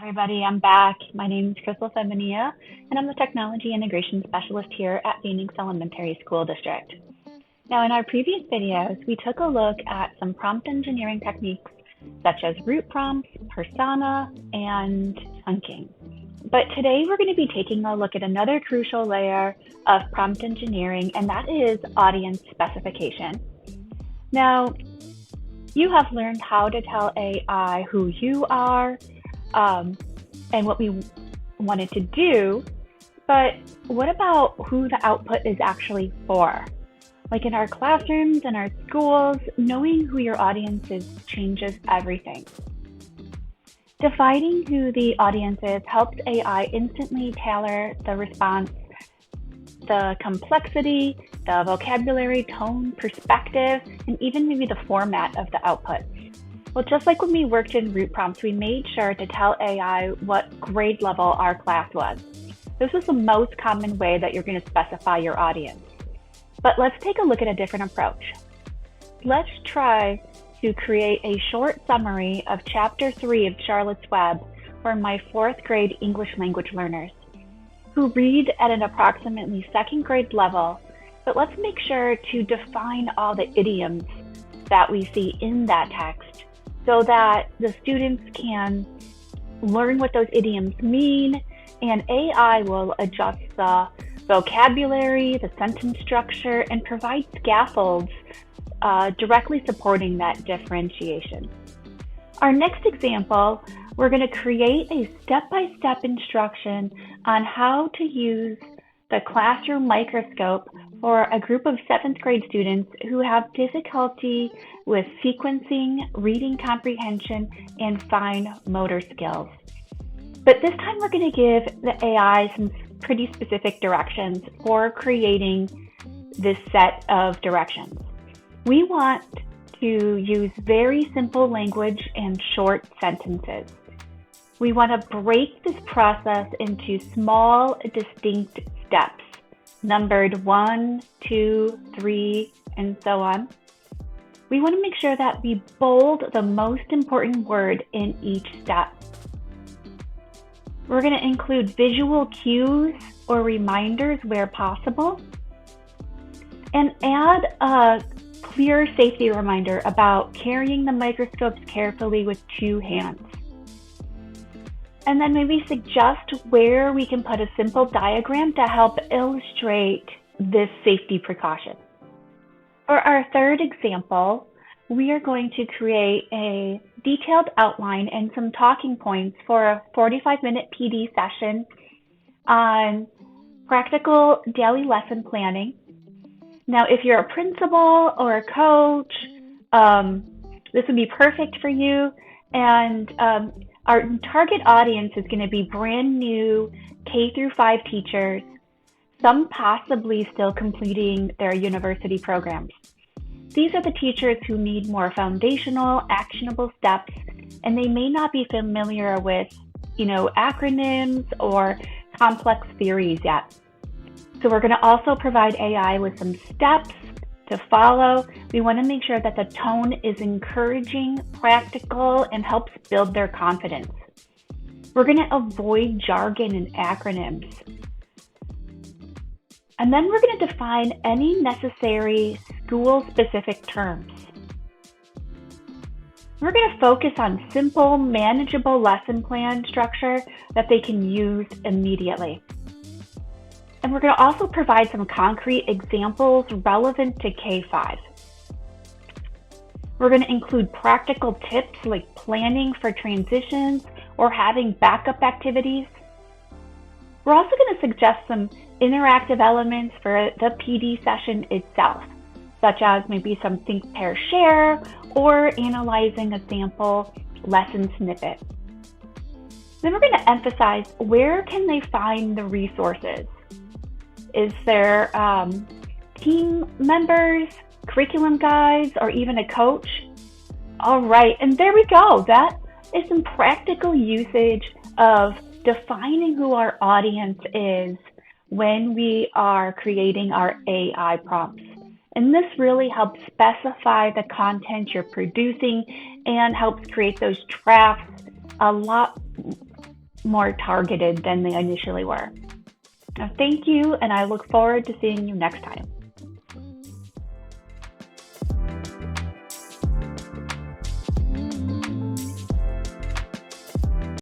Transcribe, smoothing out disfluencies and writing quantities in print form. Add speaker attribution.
Speaker 1: everybody. I'm back. My name is Crystal Feminia, and I'm the Technology Integration Specialist here at Phoenix Elementary School District. Now, in our previous videos, we took a look at some prompt engineering techniques such as root prompts, persona, and chunking. But today we're going to be taking a look at another crucial layer of prompt engineering, and that is audience specification. Now, you have learned how to tell AI who you are, and what we wanted to do, but what about who the output is actually for? Like in our classrooms and our schools, knowing who your audience is changes everything. Defining who the audience is helps AI instantly tailor the response, the complexity, the vocabulary, tone, perspective, and even maybe the format of the output. Well, just like when we worked in root prompts, we made sure to tell AI what grade level our class was. This is the most common way that you're going to specify your audience. But let's take a look at a different approach. Let's try to create a short summary of Chapter 3 of Charlotte's Web for my 4th grade English language learners who read at an approximately 2nd grade level, but let's make sure to define all the idioms that we see in that text so that the students can learn what those idioms mean, and AI will adjust the vocabulary, the sentence structure, and provide scaffolds directly supporting that differentiation. Our next example, we're going to create a step-by-step instruction on how to use the classroom microscope for a group of 7th grade students who have difficulty with sequencing, reading comprehension, and fine motor skills. But this time we're going to give the AI some pretty specific directions for creating this set of directions. We want to use very simple language and short sentences. We want to break this process into small, distinct steps, numbered 1, 2, 3, and so on. We want to make sure that we bold the most important word in each step. We're going to include visual cues or reminders where possible, and add a clear safety reminder about carrying the microscopes carefully with 2 hands. And then maybe suggest where we can put a simple diagram to help illustrate this safety precaution. For our third example, we are going to create a detailed outline and some talking points for a 45-minute PD session on practical daily lesson planning. Now, if you're a principal or a coach, this would be perfect for you. And our target audience is going to be brand new K through 5 teachers, some possibly still completing their university programs. These are the teachers who need more foundational, actionable steps, and they may not be familiar with, acronyms or complex theories yet. So we're going to also provide AI with some steps to follow. We want to make sure that the tone is encouraging, practical, and helps build their confidence. We're going to avoid jargon and acronyms. And then we're going to define any necessary school-specific terms. We're going to focus on simple, manageable lesson plan structure that they can use immediately. And we're going to also provide some concrete examples relevant to K-5. We're going to include practical tips like planning for transitions or having backup activities. We're also going to suggest some interactive elements for the PD session itself, such as maybe some think, pair, share, or analyzing a sample lesson snippet. Then we're going to emphasize where can they find the resources. Is there team members, curriculum guides, or even a coach? All right, and there we go. That is some practical usage of defining who our audience is when we are creating our AI prompts. And this really helps specify the content you're producing and helps create those drafts a lot more targeted than they initially were. Thank you, and I look forward to seeing you next time.